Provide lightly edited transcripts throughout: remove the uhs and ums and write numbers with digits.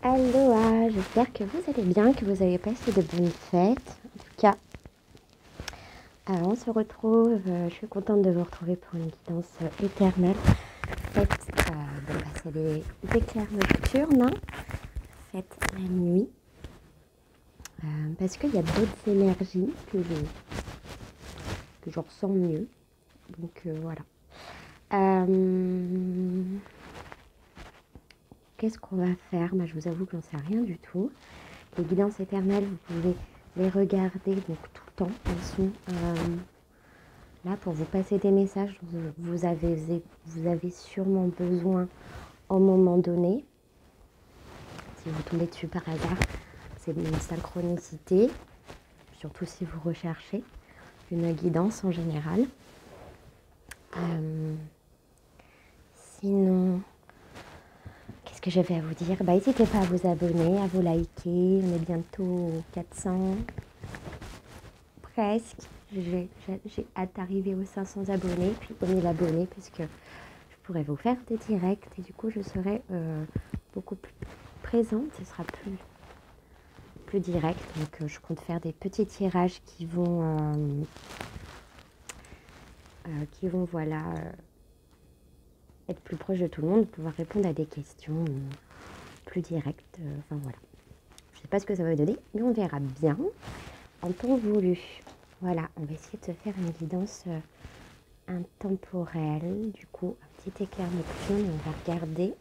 Aloha, j'espère que vous allez bien, que vous avez passé de bonnes fêtes. En tout cas, on se retrouve, je suis contente de vous retrouver pour une guidance éternelle. Faites, c'est les éclairs nocturnes, faites la nuit, parce qu'il y a d'autres énergies que je ressens mieux. Donc voilà. Qu'est-ce qu'on va faire? Je vous avoue que j'en sais rien du tout. Les guidances éternelles, vous pouvez les regarder donc tout le temps. Elles sont là pour vous passer des messages dont vous avez sûrement besoin au moment donné. Si vous tombez dessus par hasard, c'est une synchronicité, surtout si vous recherchez une guidance en général. Sinon, qu'est-ce que j'avais à vous dire? N'hésitez pas à vous abonner, à vous liker. On est bientôt 400, presque. J'ai hâte d'arriver aux 500 abonnés, puis aux 1000 abonnés, puisque je pourrais vous faire des directs et du coup je serai beaucoup plus présente. Ce sera plus direct. Donc je compte faire des petits tirages qui vont voilà, être plus proches de tout le monde, pouvoir répondre à des questions plus directes. Enfin voilà. Je ne sais pas ce que ça va donner, mais on verra bien en temps voulu. Voilà, on va essayer de se faire une guidance intemporelle. Du coup, un petit éclair nocturne et on va regarder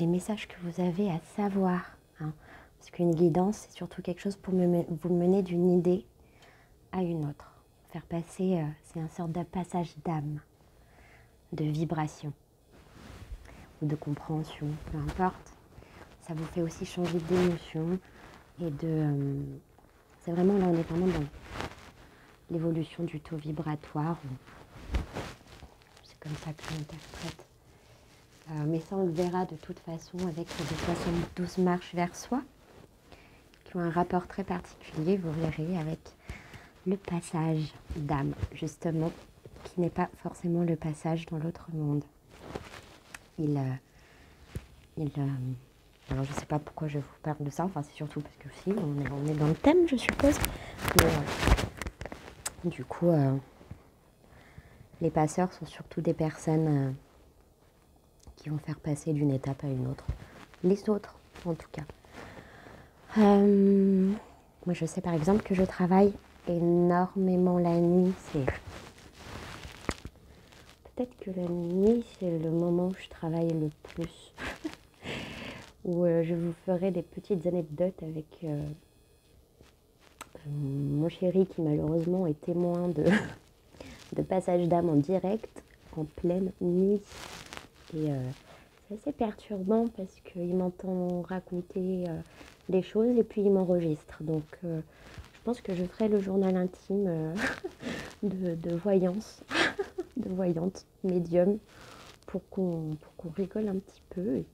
les messages que vous avez à savoir. Hein. Parce qu'une guidance, c'est surtout quelque chose pour vous mener d'une idée à une autre. Faire passer, c'est un sorte de passage d'âme, de vibration ou de compréhension, peu importe. Ça vous fait aussi changer d'émotion et c'est vraiment là, on est vraiment dans l'évolution du taux vibratoire. C'est comme ça que je l'interprète. Mais ça, on le verra de toute façon avec les 72 marches vers soi, qui ont un rapport très particulier, vous verrez, avec le passage d'âme, justement, qui n'est pas forcément le passage dans l'autre monde. Alors, je ne sais pas pourquoi je vous parle de ça, enfin, c'est surtout parce que si, on est dans le thème, je suppose. Mais, du coup, les passeurs sont surtout des personnes qui vont faire passer d'une étape à une autre. Les autres, en tout cas. Moi, je sais par exemple que je travaille énormément la nuit. Peut-être que la nuit, c'est le moment où je travaille le plus. Où je vous ferai des petites anecdotes avec mon chéri qui malheureusement est témoin de passage d'âme en direct en pleine nuit. Et c'est assez perturbant parce qu'il m'entend raconter des choses et puis il m'enregistre. Donc je pense que je ferai le journal intime de voyance, de voyante médium pour qu'on rigole un petit peu et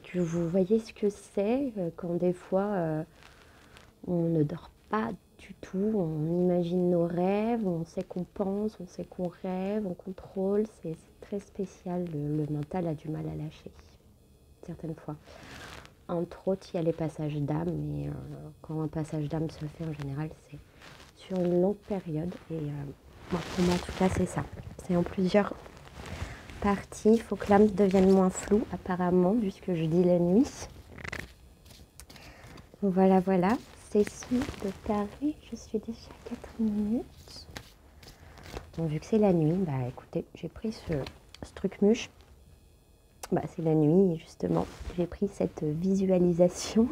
que vous voyez ce que c'est quand des fois on ne dort pas du tout, on imagine nos rêves, on sait qu'on pense, on sait qu'on rêve, on contrôle, c'est très spécial, le mental a du mal à lâcher, certaines fois. Entre autres, il y a les passages d'âme, et quand un passage d'âme se fait en général, c'est sur une longue période, et pour moi en tout cas c'est ça. C'est en plusieurs parties, il faut que l'âme devienne moins floue apparemment, vu ce que je dis la nuit. Voilà. C'est de Paris, je suis déjà à 4 minutes. Donc vu que c'est la nuit, écoutez, j'ai pris ce truc-muche. C'est la nuit, justement. J'ai pris cette visualisation.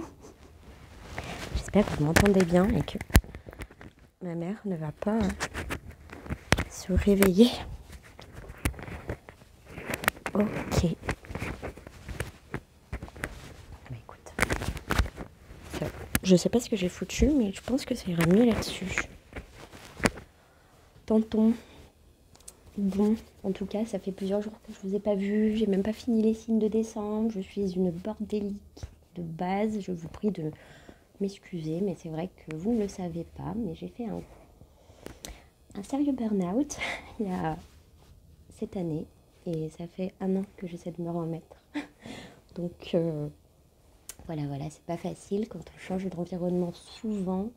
J'espère que vous m'entendez bien et que ma mère ne va pas se réveiller. Ok. Écoute. Je sais pas ce que j'ai foutu, mais je pense que ça ira mieux là-dessus. Tentons. Bon, en tout cas, ça fait plusieurs jours que je vous ai pas vu. J'ai même pas fini les signes de décembre. Je suis une bordélique de base. Je vous prie de m'excuser, mais c'est vrai que vous ne le savez pas. Mais j'ai fait un sérieux burn-out il y a cette année. et ça fait 1 an que j'essaie de me remettre. Donc voilà, c'est pas facile quand on change d'environnement souvent.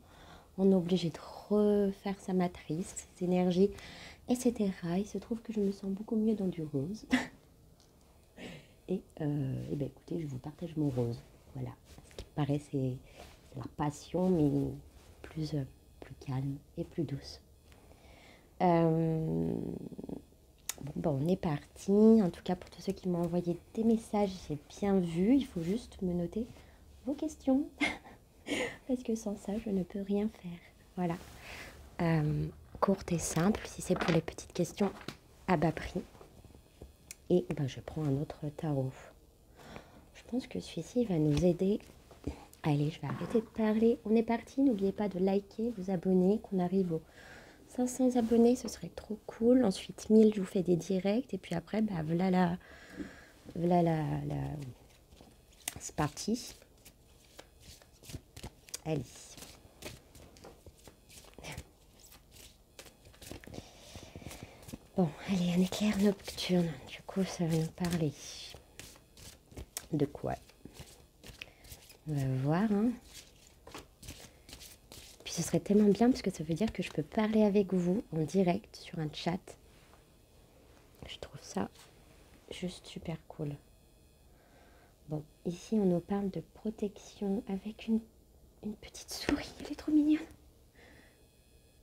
On est obligé de refaire sa matrice, ses énergies, etc. Il se trouve que je me sens beaucoup mieux dans du rose. Et ben écoutez, je vous partage mon rose. Voilà. Ce qui me paraît, c'est la passion, mais plus calme et plus douce. Bon, on est parti. En tout cas, pour tous ceux qui m'ont envoyé des messages, j'ai bien vu. Il faut juste me noter vos questions. Parce que sans ça, je ne peux rien faire. Voilà. Courte et simple, si c'est pour les petites questions à bas prix. Et ben, je prends un autre tarot. Je pense que celui-ci va nous aider. Allez, je vais arrêter de parler. On est parti. N'oubliez pas de liker, vous abonner, qu'on arrive aux 500 abonnés, ce serait trop cool. Ensuite, 1000, je vous fais des directs. Et puis après, bah, voilà c'est parti. Allez. Bon, allez, un éclair nocturne. Du coup, ça va nous parler de quoi? On va voir, hein. Puis ce serait tellement bien parce que ça veut dire que je peux parler avec vous en direct sur un chat. Je trouve ça juste super cool. Bon, ici on nous parle de protection avec une petite souris. Elle est trop mignonne.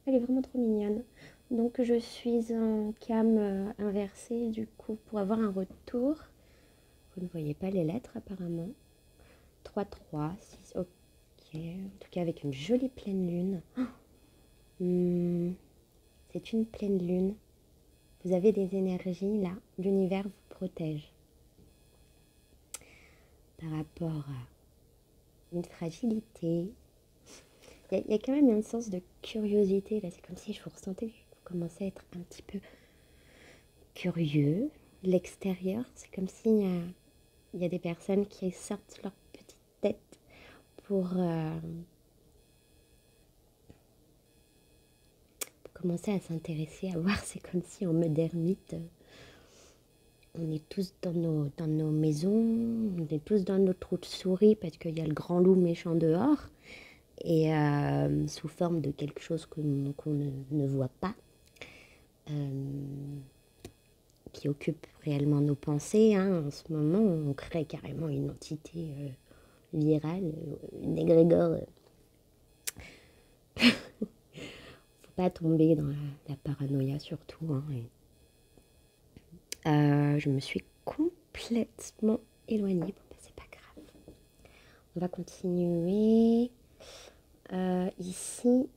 Elle est vraiment trop mignonne. Donc je suis en cam inversée du coup pour avoir un retour. Vous ne voyez pas les lettres apparemment. 3, 3, 6, ok. En tout cas avec une jolie pleine lune. C'est une pleine lune. Vous avez des énergies là. L'univers vous protège. Par rapport à une fragilité. Il y a quand même un sens de curiosité là. C'est comme si je vous ressentais que vous commencez à être un petit peu curieux. L'extérieur, c'est comme s'il y a des personnes qui sortent leur petite tête pour commencer à s'intéresser, à voir. C'est comme si en mode ermite, on est tous dans nos maisons, on est tous dans notre trou de souris parce qu'il y a le grand loup méchant dehors et sous forme de quelque chose qu'on ne voit pas, qui occupe réellement nos pensées. Hein. En ce moment, on crée carrément une entité virale, une égrégore. Faut pas tomber dans la paranoïa surtout. Hein, je me suis complètement éloignée. Bon, bah, c'est pas grave. On va continuer. Ici.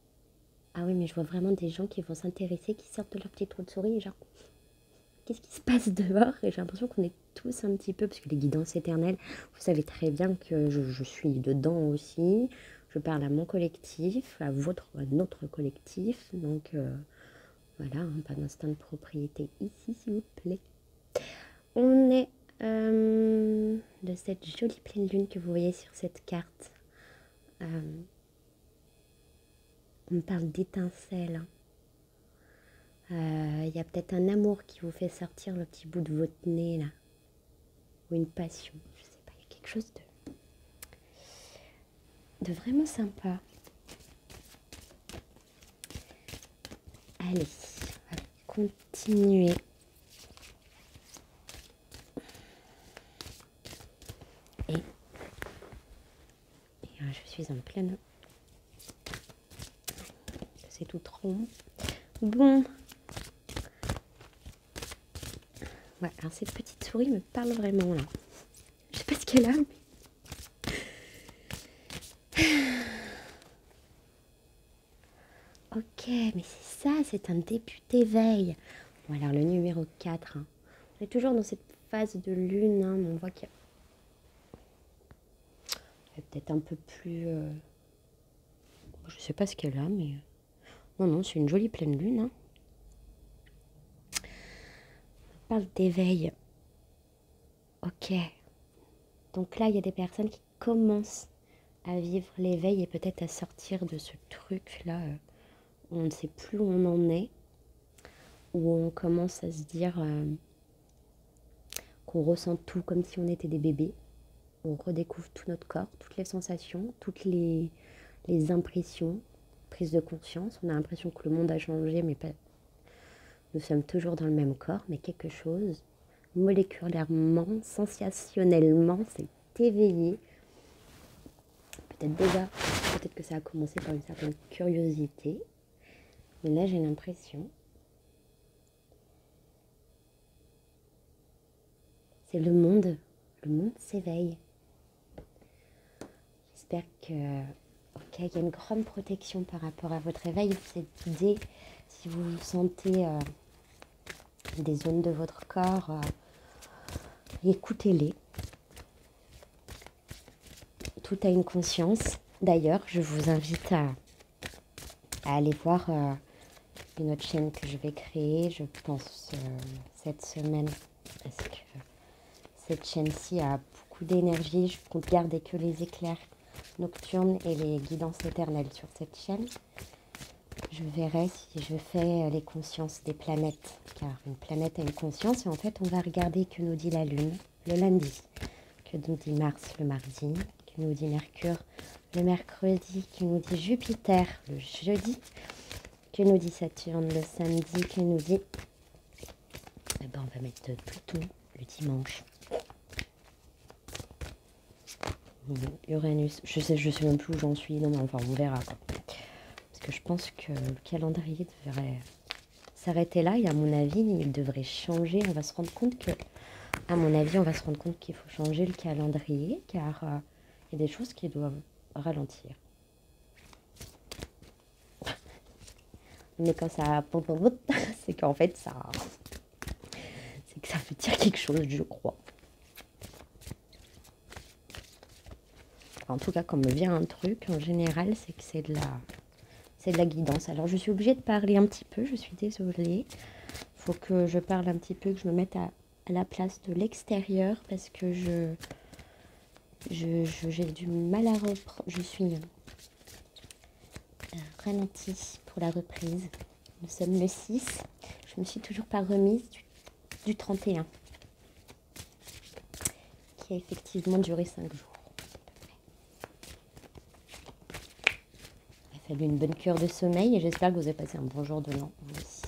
Ah oui, mais je vois vraiment des gens qui vont s'intéresser, qui sortent de leur petit trou de souris. Genre, qu'est-ce qui se passe dehors? Et j'ai l'impression qu'on est tous un petit peu, parce que les guidances éternelles, vous savez très bien que je suis dedans aussi. Je parle à mon collectif, à notre collectif. Donc, voilà, hein, pas d'instinct de propriété ici, s'il vous plaît. On est de cette jolie pleine lune que vous voyez sur cette carte. On parle d'étincelles. Il y a peut-être un amour qui vous fait sortir le petit bout de votre nez là. Ou une passion. Je sais pas, il y a quelque chose de vraiment sympa. Allez, on va continuer. Et je suis en pleine. C'est tout rond. Bon. Ouais, alors cette petite souris me parle vraiment là. Je sais pas ce qu'elle a, mais... Ok, mais c'est ça, c'est un début d'éveil. Bon, alors le numéro 4. Hein. On est toujours dans cette phase de lune, hein, mais on voit qu'il y a peut-être un peu plus... Je sais pas ce qu'elle a, mais... Non, c'est une jolie pleine lune. Hein. On parle d'éveil. Ok. Donc là, il y a des personnes qui commencent à vivre l'éveil et peut-être à sortir de ce truc-là où on ne sait plus où on en est, où on commence à se dire qu'on ressent tout comme si on était des bébés. On redécouvre tout notre corps, toutes les sensations, toutes les impressions, prise de conscience. On a l'impression que le monde a changé, mais pas. Nous sommes toujours dans le même corps, mais quelque chose, moléculairement, sensationnellement, s'est éveillé. Peut-être que ça a commencé par une certaine curiosité, mais là j'ai l'impression, c'est le monde s'éveille. J'espère que, ok, il y a une grande protection par rapport à votre éveil. Cette idée, si vous sentez des zones de votre corps, écoutez-les. Tout a une conscience. D'ailleurs, je vous invite à aller voir une autre chaîne que je vais créer, je pense, cette semaine. Parce que cette chaîne-ci a beaucoup d'énergie. Je compte garder que les éclairs nocturnes et les guidances éternelles sur cette chaîne. Je verrai si je fais les consciences des planètes, car une planète a une conscience, et en fait on va regarder que nous dit la Lune le lundi, que nous dit Mars le mardi, que nous dit Mercure le mercredi, que nous dit Jupiter le jeudi, que nous dit Saturne le samedi, que nous dit... Eh ben on va mettre Pluton le dimanche. Uranus, je sais même plus où j'en suis, non mais enfin on verra quoi. Parce que je pense que le calendrier devrait s'arrêter là et à mon avis il devrait changer. On va se rendre compte que, à mon avis, on va se rendre compte qu'il faut changer le calendrier car il y a des choses qui doivent ralentir. Mais quand ça c'est qu'en fait c'est que ça veut dire quelque chose, je crois. En tout cas, quand me vient un truc, en général, c'est que c'est de la guidance. Alors, je suis obligée de parler un petit peu, je suis désolée. Il faut que je parle un petit peu, que je me mette à la place de l'extérieur parce que j'ai du mal à reprendre. Je suis ralentie pour la reprise. Nous sommes le 6. Je ne me suis toujours pas remise du 31, qui a effectivement duré 5 jours. Il a fallu une bonne cure de sommeil et j'espère que vous avez passé un bon jour de l'an, vous aussi.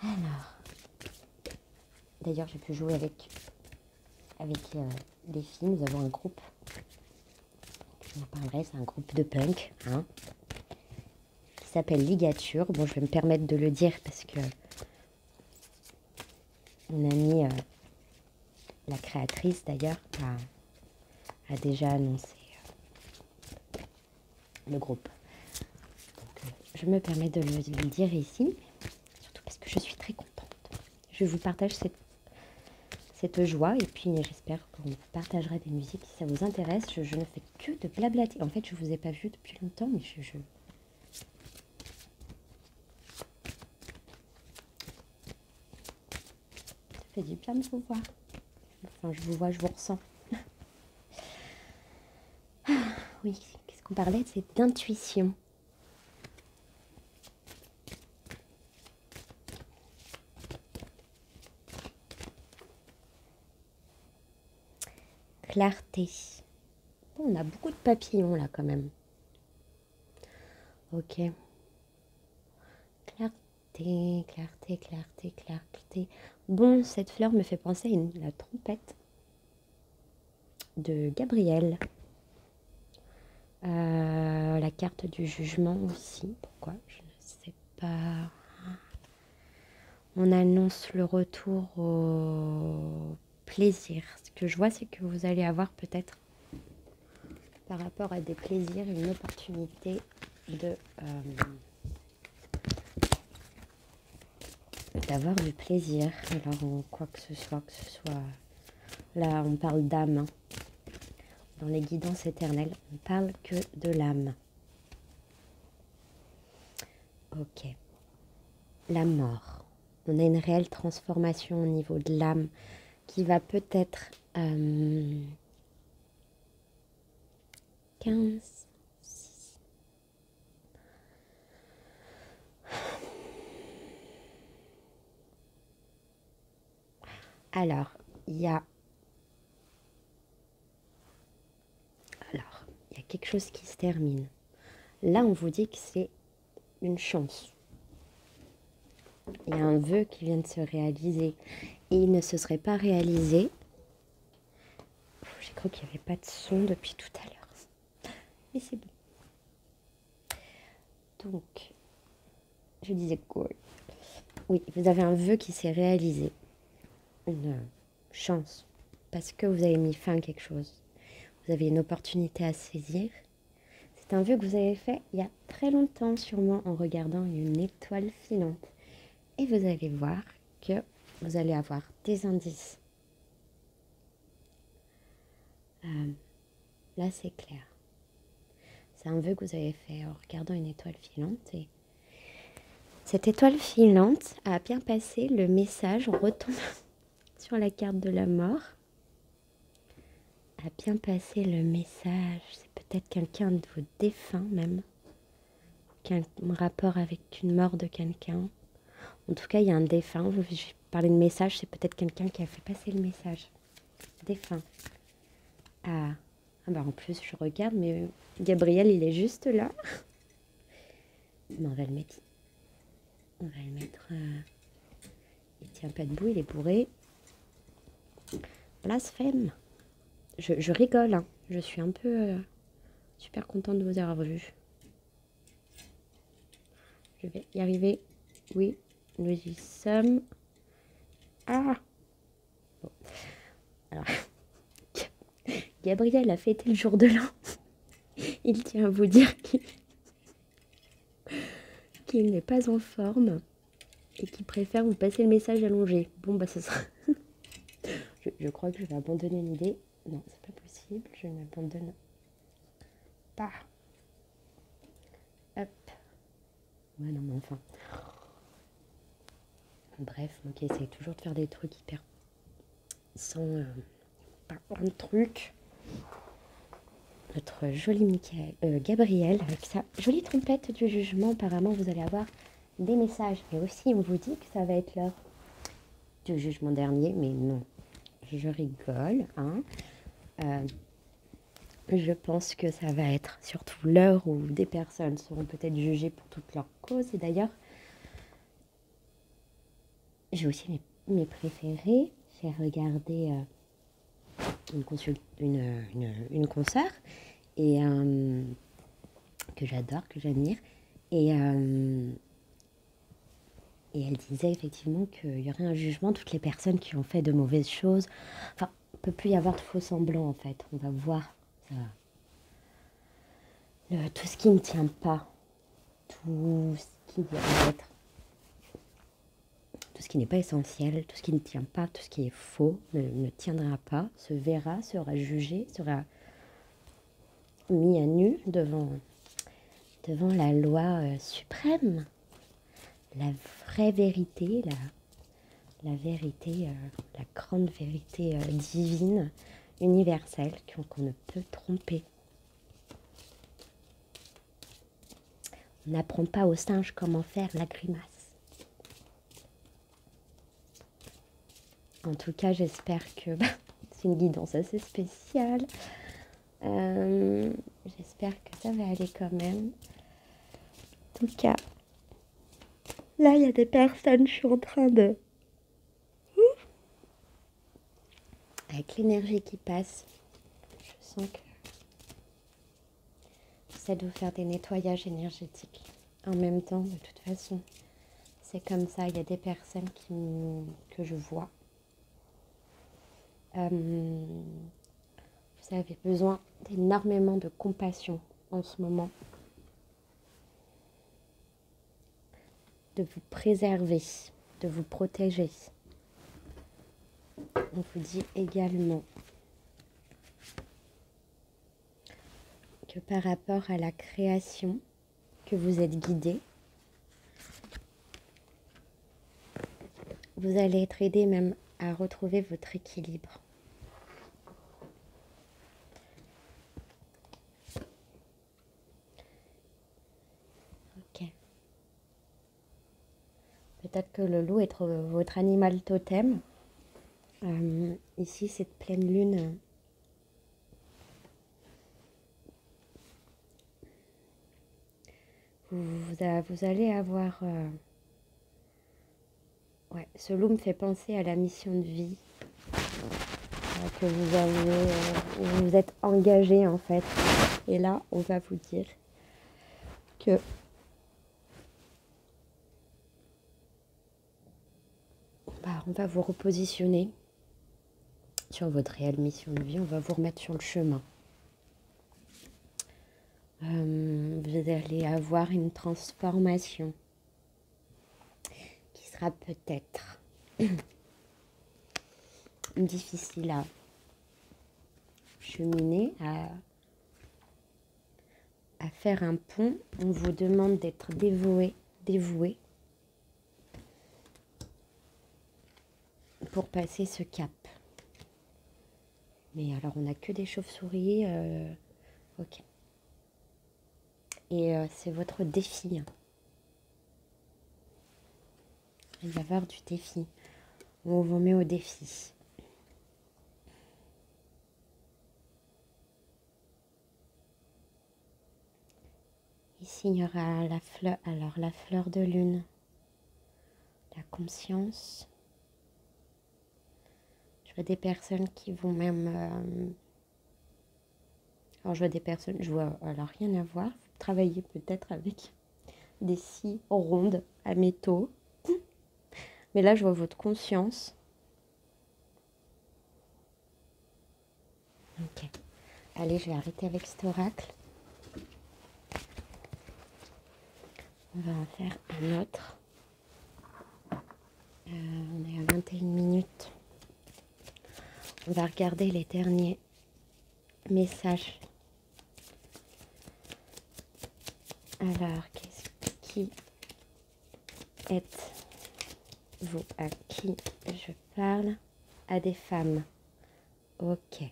Alors, d'ailleurs, j'ai pu jouer avec des filles. Nous avons un groupe, je vous en parlerai, c'est un groupe de punk, hein, qui s'appelle Ligature. Bon, je vais me permettre de le dire parce que mon amie, la créatrice d'ailleurs, a déjà annoncé le groupe. Donc, je me permets de le dire ici, surtout parce que je suis très contente. Je vous partage cette joie et puis j'espère qu'on partagera des musiques si ça vous intéresse. Je ne fais que de blablater. En fait, je vous ai pas vu depuis longtemps, mais ça fait du bien de vous voir. Enfin, je vous vois, je vous ressens. Oui, qu'est-ce qu'on parlait? C'est d'intuition. Clarté. Bon, on a beaucoup de papillons là quand même. Ok. Clarté, clarté, clarté, clarté. Bon, cette fleur me fait penser à la trompette de Gabriel. La carte du jugement aussi. Pourquoi? Je ne sais pas. On annonce le retour au plaisir. Ce que je vois, c'est que vous allez avoir peut-être, par rapport à des plaisirs, une opportunité d'avoir du plaisir. Alors, en quoi que ce soit, là, on parle d'âme. Hein. Dans les guidances éternelles, on parle que de l'âme. Ok. La mort. On a une réelle transformation au niveau de l'âme qui va peut-être 15, 6. Alors, il y a... Alors, il y a quelque chose qui se termine. Là, on vous dit que c'est une chance. Il y a un vœu qui vient de se réaliser. Et il ne se serait pas réalisé. J'ai cru qu'il n'y avait pas de son depuis tout à l'heure. Mais c'est bon. Donc, je disais quoi? Oui, vous avez un vœu qui s'est réalisé. Une chance. Parce que vous avez mis fin à quelque chose. Vous avez une opportunité à saisir. C'est un vœu que vous avez fait il y a très longtemps, sûrement en regardant une étoile filante. Et vous allez voir que vous allez avoir des indices. Là, c'est clair. C'est un vœu que vous avez fait en regardant une étoile filante. Et cette étoile filante a bien passé le message. On retombe sur la carte de la mort. A bien passé le message. C'est peut-être quelqu'un de vos défunts même. Un rapport avec une mort de quelqu'un. En tout cas, il y a un défunt. Je parlais de message, c'est peut-être quelqu'un qui a fait passer le message. Défunt. Ah bah en plus, je regarde, mais Gabriel, il est juste là. Mais on va le mettre. On va le mettre. Il tient pas debout, il est bourré. Blasphème. Je rigole, hein. Je suis un peu super contente de vous avoir vu. Je vais y arriver. Oui, nous y sommes. Ah bon. Alors, Gabriel a fêté le jour de l'an. Il tient à vous dire qu'il n'est pas en forme et qu'il préfère vous passer le message allongé. Bon, bah, ce sera... je crois que je vais abandonner l'idée. Non, c'est pas possible. Je n'abandonne pas. Hop. Ouais, non, mais enfin. Bref, donc essaye toujours de faire des trucs hyper... sans... pas plein de trucs. Notre joli Gabriel, avec sa jolie trompette du jugement, apparemment vous allez avoir des messages. Et aussi on vous dit que ça va être l'heure du jugement dernier, mais non, je rigole. Hein. Je pense que ça va être surtout l'heure où des personnes seront peut-être jugées pour toutes leurs causes. Et d'ailleurs, j'ai aussi mes préférés. J'ai regardé une concert et que j'adore, que j'admire. Et elle disait effectivement qu'il y aurait un jugement toutes les personnes qui ont fait de mauvaises choses. Enfin, il ne peut plus y avoir de faux semblants en fait. On va voir ça. Tout ce qui ne tient pas, tout ce qui doit être, tout ce qui n'est pas essentiel, tout ce qui ne tient pas, tout ce qui est faux ne tiendra pas, se verra, sera jugé, sera mis à nu devant la loi suprême, la vraie vérité, la vérité, la grande vérité divine, universelle, qu'on ne peut tromper. On n'apprend pas aux singes comment faire la grimace. En tout cas, j'espère que c'est une guidance assez spéciale. J'espère que ça va aller quand même. En tout cas, là, il y a des personnes, je suis en train de... Avec l'énergie qui passe, je sens que j'essaie de vous faire des nettoyages énergétiques. En même temps, de toute façon, c'est comme ça. Il y a des personnes que je vois. Vous avez besoin d'énormément de compassion en ce moment. De vous préserver, de vous protéger. On vous dit également que par rapport à la création, que vous êtes guidé, vous allez être aidé même à retrouver votre équilibre. Ok. Peut-être que le loup est votre animal totem. Ici, cette pleine lune, vous allez avoir... ouais, ce loup me fait penser à la mission de vie que vous avez, où vous êtes engagé en fait. Et là, on va vous dire que on va vous repositionner sur votre réelle mission de vie. On va vous remettre sur le chemin. Vous allez avoir une transformation qui sera peut-être difficile à cheminer, à faire un pont. On vous demande d'être dévoué pour passer ce cap. Mais alors, on n'a que des chauves-souris. Ok. Et c'est votre défi. Il va y avoir du défi. On vous met au défi. Ici, il y aura la fleur, alors la fleur de lune, la conscience. Je vois des personnes qui vont même... alors, je vois des personnes, je vois alors rien à voir. Vous travaillez peut-être avec des scies rondes à métaux. Mais là, je vois votre conscience. Ok. Allez, je vais arrêter avec cet oracle. On va en faire un autre. On est à 21 minutes. On va regarder les derniers messages. Alors, qui êtes-vous? À qui je parle? À des femmes. Ok.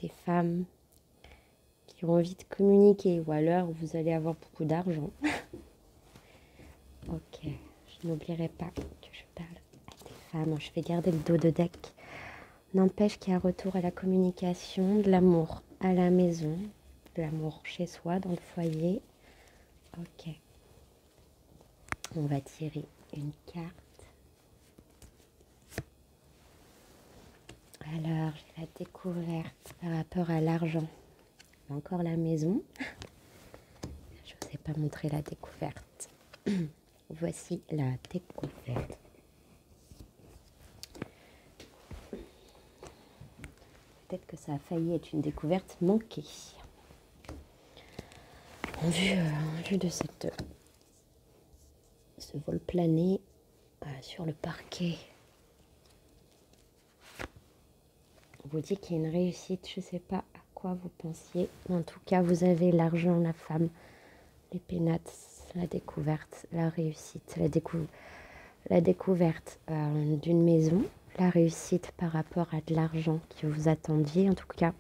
Des femmes qui ont envie de communiquer ou alors vous allez avoir beaucoup d'argent. Ok. Je n'oublierai pas que je parle à des femmes. Je vais garder le dos de deck. N'empêche qu'il y a un retour à la communication, de l'amour à la maison, de l'amour chez soi, dans le foyer. Ok. On va tirer une carte. Alors, j'ai la découverte par rapport à l'argent. Encore la maison. Je ne vous ai pas montré la découverte. Voici la découverte. Peut-être que ça a failli être une découverte manquée. En vue de ce vol plané sur le parquet, on vous dit qu'il y a une réussite. Je ne sais pas à quoi vous pensiez. Mais en tout cas, vous avez l'argent, la femme, les pénates, la découverte, la réussite, la découverte d'une maison, la réussite par rapport à de l'argent que vous attendiez. En tout cas,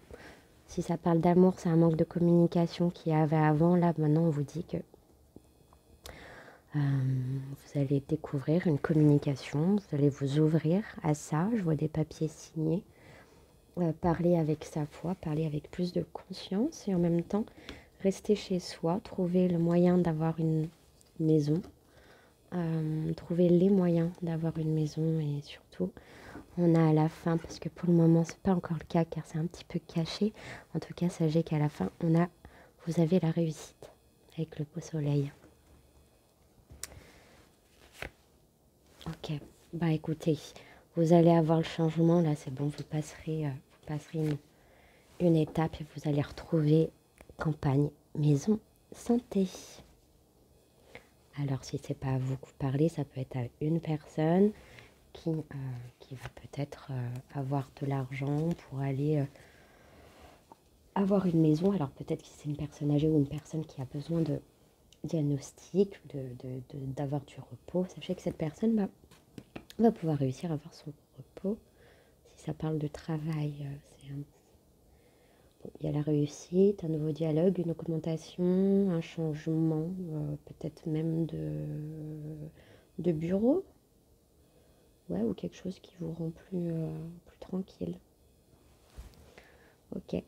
si ça parle d'amour, c'est un manque de communication qu'il y avait avant. Là, maintenant, on vous dit que vous allez découvrir une communication, vous allez vous ouvrir à ça. Je vois des papiers signés. Parler avec sa foi, parler avec plus de conscience et en même temps rester chez soi, trouver le moyen d'avoir une maison, trouver les moyens d'avoir une maison et surtout on a à la fin, parce que pour le moment c'est pas encore le cas car c'est un petit peu caché, en tout cas sachez qu'à la fin vous avez la réussite avec le beau soleil. Ok, bah écoutez, vous allez avoir le changement là, c'est bon, vous passerez une étape et vous allez retrouver campagne, maison, santé. Alors si c'est pas à vous que vous parlez, ça peut être à une personne qui va peut-être avoir de l'argent pour aller avoir une maison. Alors peut-être que c'est une personne âgée ou une personne qui a besoin de diagnostic, d'avoir du repos. Sachez que cette personne va pouvoir réussir à avoir son repos. Si ça parle de travail, il y a la réussite, un nouveau dialogue, une augmentation, un changement, peut-être même de bureau. Ouais, ou quelque chose qui vous rend plus tranquille. Ok.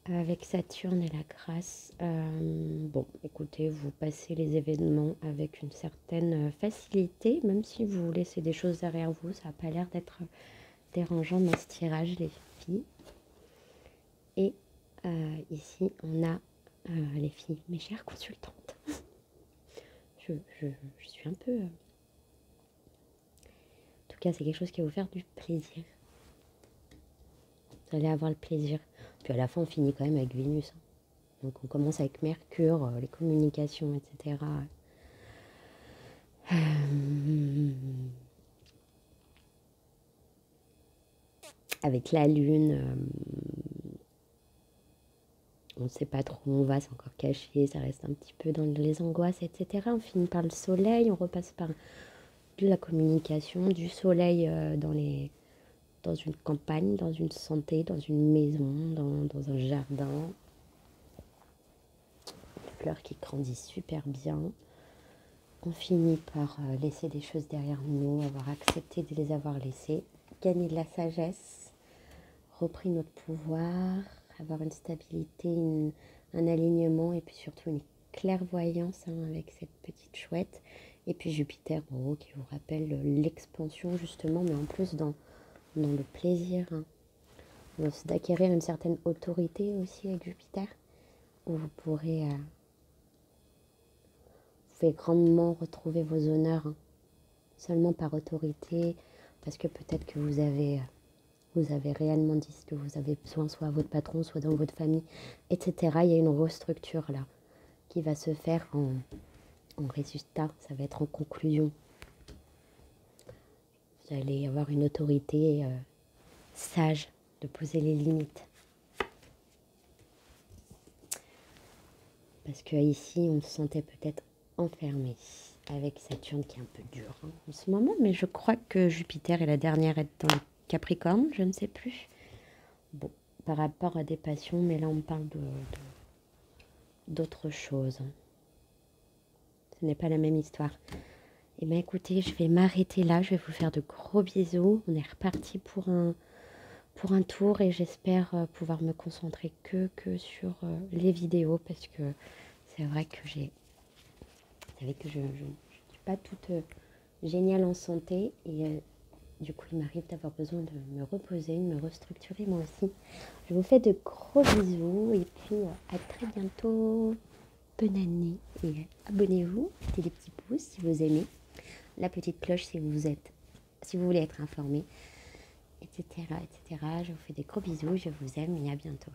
Avec Saturne et la grâce, bon, écoutez, vous passez les événements avec une certaine facilité, même si vous laissez des choses derrière vous, ça n'a pas l'air d'être dérangeant dans ce tirage, les filles. Et ici, on a les filles, mes chères consultantes. je suis un peu... En tout cas, c'est quelque chose qui va vous faire du plaisir. Vous allez avoir le plaisir. Puis à la fin, on finit quand même avec Vénus. Donc on commence avec Mercure, les communications, etc. Avec la Lune, on ne sait pas trop où on va, c'est encore caché, ça reste un petit peu dans les angoisses, etc. On finit par le soleil, on repasse par de la communication, du soleil dans une campagne, dans une santé, dans une maison, dans un jardin. Les fleurs qui grandissent super bien. On finit par laisser des choses derrière nous, avoir accepté de les avoir laissées, gagner de la sagesse, repris notre pouvoir, avoir une stabilité, un alignement et puis surtout une clairvoyance avec cette petite chouette. Et puis Jupiter en haut qui vous rappelle l'expansion justement, mais en plus dans le plaisir, d'acquérir une certaine autorité aussi avec Jupiter, où vous pourrez grandement retrouver vos honneurs, seulement par autorité, parce que peut-être que vous avez réellement dit ce que vous avez besoin, soit à votre patron, soit dans votre famille, etc. Il y a une restructure là qui va se faire en résultat, ça va être en conclusion. Vous allez avoir une autorité sage de poser les limites. Parce que ici, on se sentait peut-être enfermé avec Saturne qui est un peu dur en ce moment, mais je crois que Jupiter est la dernière à être dans le Capricorne, je ne sais plus. Bon, par rapport à des passions, mais là on parle d'autre chose. Ce n'est pas la même histoire. Eh bien écoutez, je vais m'arrêter là, je vais vous faire de gros bisous. On est reparti pour un tour et j'espère pouvoir me concentrer que sur les vidéos parce que c'est vrai que je ne suis pas toute géniale en santé et du coup il m'arrive d'avoir besoin de me reposer, de me restructurer moi aussi. Je vous fais de gros bisous et puis à très bientôt. Bonne année et abonnez-vous, mettez des petits pouces si vous aimez, la petite cloche si vous voulez être informé, etc., etc. Je vous fais des gros bisous, je vous aime et à bientôt.